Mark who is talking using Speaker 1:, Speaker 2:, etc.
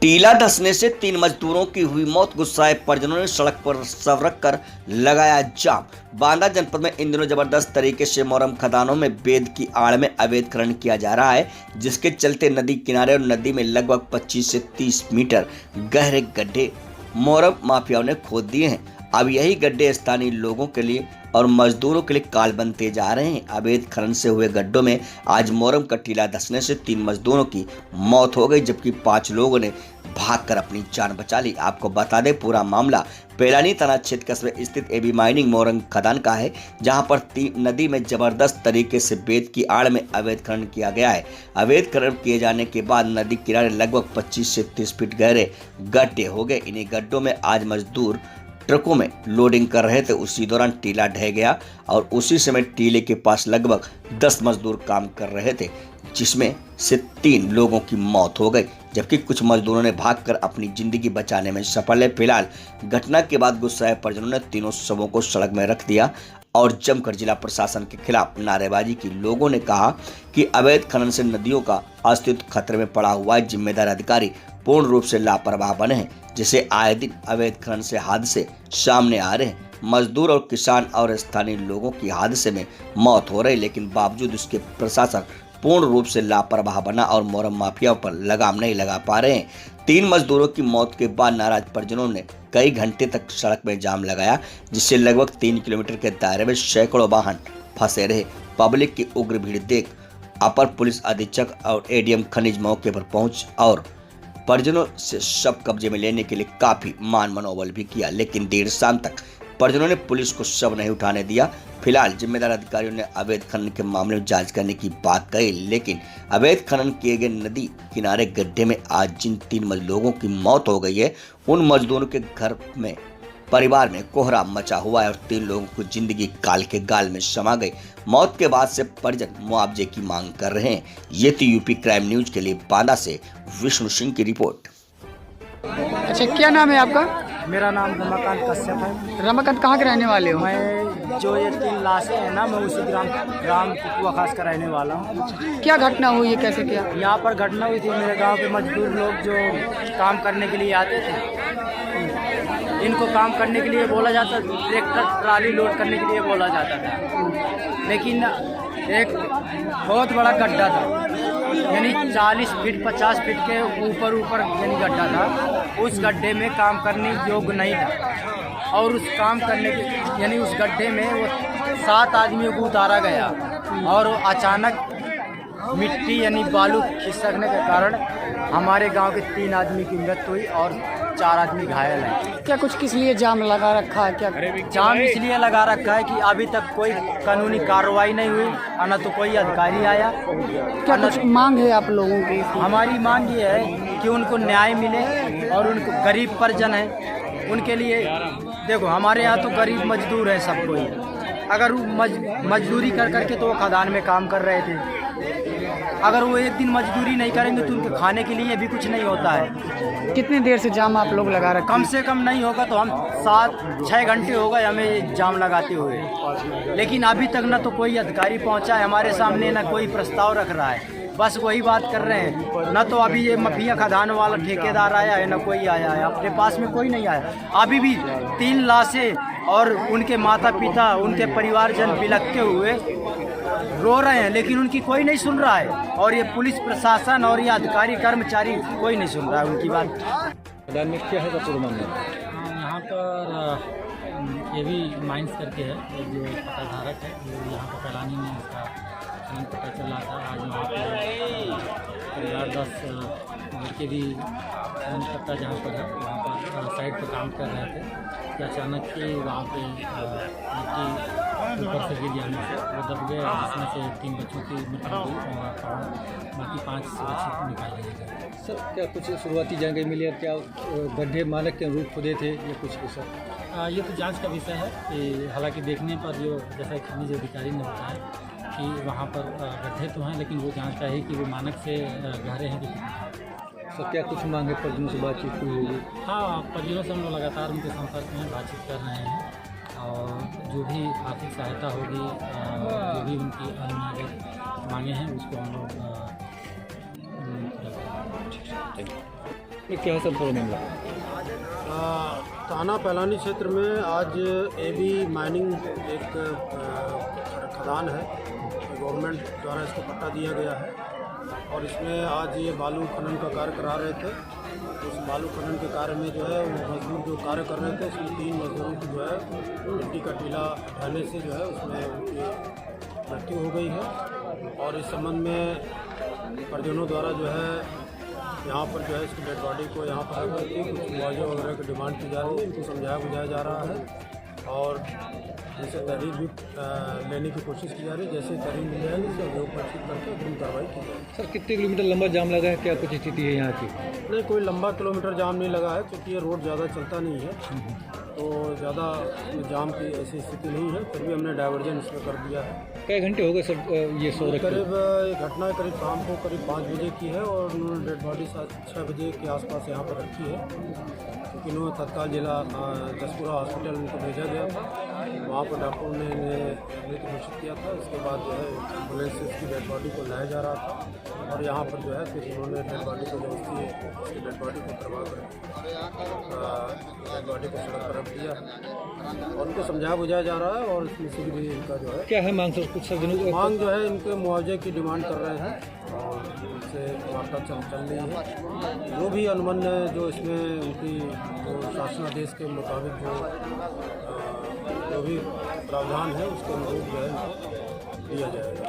Speaker 1: टीला धंसने से 3 मजदूरों की हुई मौत। गुस्साए परिजनों ने सड़क पर शव रखकर लगाया जाम। बांदा जनपद में इन दिनों जबरदस्त तरीके से मोरम खदानों में बेद की आड़ में अवैध खनन किया जा रहा है, जिसके चलते नदी किनारे और नदी में लगभग 25 से 30 मीटर गहरे गड्ढे मोरम माफियाओं ने खोद दिए हैं। अब यही गड्ढे स्थानीय लोगों के लिए और मजदूरों के लिए काल बनते जा रहे हैं। अवैध खनन से हुए गड्ढों में आज मोरम का टीला धंसने से 3 मजदूरों की मौत हो गई, जबकि 5 लोगों ने भागकर अपनी जान बचा ली। आपको बता दें, पूरा मामला पेलानी थाना क्षेत्र कस्बे स्थित एबी माइनिंग मोरम खदान का है, जहां पर नदी में जबरदस्त तरीके से बेद की आड़ में अवैध खनन किया गया है। अवैध खनन किए जाने के बाद नदी किनारे लगभग 25 से 30 फीट गहरे गड्ढे हो गए। इन्हीं गड्ढों में आज मजदूर ट्रकों में लोडिंग कर रहे थे। उसी दौरान टीला ढह गया और उसी समय टीले के पास लगभग 10 मजदूर काम कर रहे थे, जिसमें से 3 लोगों की मौत हो गई, जबकि कुछ मजदूरों ने भागकर अपनी जिंदगी बचाने में सफल है। फिलहाल घटना के बाद गुस्साए परिजनों ने तीनों शवों को सड़क में रख दिया और जमकर जिला प्रशासन के खिलाफ नारेबाजी की। लोगों ने कहा कि अवैध खनन से नदियों का अस्तित्व खतरे में पड़ा हुआ है। जिम्मेदार अधिकारी पूर्ण रूप से लापरवाह बने हैं, जिसे आए दिन अवैध खनन से हादसे सामने आ रहे हैं। मजदूर और किसान और स्थानीय लोगों की हादसे में मौत हो रही, लेकिन बावजूद उसके प्रशासन पूर्ण रूप से लापरवाह बना और मोरम माफियाओं पर लगाम नहीं लगा पा रहे हैं। 3 मजदूरों की मौत के बाद नाराज परिजनों ने कई घंटे तक सड़क में जाम लगाया, जिससे लगभग 3 किलोमीटर के दायरे में सैकड़ों वाहन फंसे रहे। पब्लिक की उग्र भीड़ देख अपर पुलिस अधीक्षक और एडीएम खनिज मौके पर पहुंच और परिजनों से शव कब्जे में लेने के लिए काफी मान मनोबल भी किया, लेकिन देर शाम तक परिजनों ने पुलिस को शव नहीं उठाने दिया। फिलहाल जिम्मेदार अधिकारियों ने अवैध खनन के मामले में जांच करने की बात कही, लेकिन अवैध खनन किए गए नदी किनारे गड्ढे में आज जिन 3 लोगों की मौत हो गई है, उन मजदूरों के घर में परिवार में कोहरा मचा हुआ है और 3 लोगों की जिंदगी काल के गाल में समा गई। मौत के बाद से परिजन मुआवजे की मांग कर रहे हैं। ये थी यूपी क्राइम न्यूज के लिए बांदा से विष्णु सिंह की रिपोर्ट।
Speaker 2: अच्छा, क्या नाम है आपका?
Speaker 3: मेरा नाम रमाकांत कश्यप है।
Speaker 2: रमाकांत कहाँ के रहने वाले हो?
Speaker 3: मैं जो ये 3 लाशें हैं ना, मैं उसी ग्राम कुकुआ खास का रहने वाला हूँ।
Speaker 2: क्या घटना हुई है, कैसे क्या?
Speaker 3: यहाँ पर घटना हुई थी, मेरे गांव के मजदूर लोग जो काम करने के लिए आते थे, इनको काम करने के लिए बोला जाता, ट्रैक्टर ट्राली लोड करने के लिए बोला जाता था, लेकिन एक बहुत बड़ा गड्ढा था, यानी 40 फीट 50 फीट के ऊपर यानी गड्ढा था। उस गड्ढे में काम करने योग्य नहीं था और उस काम करने के यानी उस गड्ढे में वो 7 आदमियों को उतारा गया और अचानक मिट्टी यानी बालू खिसकने के कारण हमारे गांव के 3 आदमी की मृत्यु हुई और 4 आदमी घायल हैं।
Speaker 2: क्या कुछ किस लिए जाम लगा रखा है? क्या
Speaker 3: जाम इसलिए लगा रखा है कि अभी तक कोई कानूनी कार्रवाई नहीं हुई, न तो कोई अधिकारी आया।
Speaker 2: क्या कुछ मांग है आप लोगों की?
Speaker 3: हमारी मांग ये है कि उनको न्याय मिले और उनको गरीब परिजन है उनके लिए। देखो, हमारे यहाँ तो गरीब मजदूर है सब कोई, अगर वो मजदूरी कर करके तो वो खदान में काम कर रहे थे, अगर वो एक दिन मजदूरी नहीं करेंगे तो उनके खाने के लिए भी कुछ नहीं होता है।
Speaker 2: कितनी देर से जाम आप लोग लगा रखे?
Speaker 3: कम से कम नहीं होगा तो हम 7-6 घंटे हो गए हमें जाम लगाते हुए, लेकिन अभी तक ना तो कोई अधिकारी पहुंचा है हमारे सामने, ना कोई प्रस्ताव रख रहा है। बस वही बात कर रहे हैं, ना तो अभी ये मफिया खदान वाला ठेकेदार आया है, ना कोई आया है, अपने पास में कोई नहीं आया। अभी भी 3 लाशें और उनके माता पिता, उनके परिवारजन बिलखते हुए रो रहे हैं, लेकिन उनकी कोई नहीं सुन रहा है। और ये पुलिस प्रशासन और ये अधिकारी कर्मचारी कोई नहीं सुन रहा है उनकी बात।
Speaker 4: क्या है पूरा मामला?
Speaker 5: यहाँ पर ये भी माइंस करके है, जो पट्टाधारक है, जो यहाँ पर पेलानी में इसका खनन पता चल रहा था। आज वहाँ पर 8-10 लड़के भी खनन पट्टा जहाँ पर है वहाँ पर साइड पर काम कर रहे थे कि अचानक ही वहाँ पे मिट्टी ऊपर से गिर जाने से वो दब गए, जिसमें से 3 बच्चों की मृत्यु हुई और बाकी 5 सुरक्षित निकाल लिए गए।
Speaker 4: सर, क्या कुछ शुरुआती जानकारी मिली है? क्या गड्ढे मानक के अनुरूप खुदे थे या कुछ सर?
Speaker 5: ये तो जांच का विषय है कि हालांकि देखने पर जो जैसा खनिज अधिकारी ने बताया कि वहाँ पर गड्ढे तो हैं, लेकिन वो जांच का है कि वो मानक से गहरे हैं कि नहीं।
Speaker 4: सर, क्या कुछ मांगे परिजनों से बातचीत हुई होगी?
Speaker 5: हाँ, परिजनों से हम लोग लगातार उनके संपर्क में बातचीत कर रहे हैं और जो भी आर्थिक सहायता होगी, जो भी उनकी अन्य मांगे हैं उसको हम लोग
Speaker 4: ये क्या है सर पूरा मामला?
Speaker 6: थाना पैलानी क्षेत्र में आज एबी माइनिंग एक खदान है, गवर्नमेंट द्वारा इसको पट्टा दिया गया है और इसमें आज ये बालू खनन का कार्य करा रहे थे। उस बालू खनन के कार्य में जो है वो मजदूर जो कार्य कर रहे थे उसमें 3 मजदूरों की जो है मिट्टी का टीला ढहने से जो है उसमें उनकी मृत्यु हो गई है और इस संबंध में परिजनों द्वारा जो है यहाँ पर जो है इसकी डेड बॉडी को यहाँ पर रख करके कुछ मुआवजा वगैरह की डिमांड की जा रही है। इनको समझाया बुझाया जा रहा है और इनसे तहरीर भी लेने की कोशिश की जा रही है। जैसे तहरीर मिल जाएगी उसका उपयोग प्रस्तुत करके अग्रिम कार्रवाई की जाएगी।
Speaker 4: सर कितने किलोमीटर लंबा जाम लगा है, क्या कुछ स्थिति है यहाँ की?
Speaker 6: नहीं, कोई लंबा किलोमीटर जाम नहीं लगा है क्योंकि ये रोड ज़्यादा चलता नहीं है तो ज़्यादा जाम की ऐसी स्थिति नहीं है। फिर भी हमने डाइवर्जन इसमें कर दिया है।
Speaker 4: कई घंटे हो गए सर ये सो रखे?
Speaker 6: करीब घटना करीब शाम को करीब 5 बजे की है और उन्होंने डेड बॉडी 6 बजे के आसपास यहाँ पर रखी है क्योंकि इन्होंने तत्काल जिला जसपुरा हॉस्पिटल उनको भेजा गया था। वहाँ पर डॉक्टरों ने मृत घोषित किया था। उसके बाद जो है एम्बुलेंस से इसकी डेड बॉडी को लाया जा रहा था और यहाँ पर जो है फिर उन्होंने डेड बॉडी को जो उसकी डेड बॉडी को करवा कर डेड बॉडी को सड़क पर रख दिया और उनको समझाया बुझाया जा रहा है और इसमें से भी इनका जो है
Speaker 4: क्या है मांग सर? कुछ सर
Speaker 6: मांग जो है इनके मुआवजे की डिमांड कर रहे हैं और उनसे वार्ता चल रही है। जो भी अनुबंध है जो इसमें उनकी जो शासनादेश के मुताबिक जो भी प्रावधान है उसके अनुरूप जो है इनको दिया जाएगा।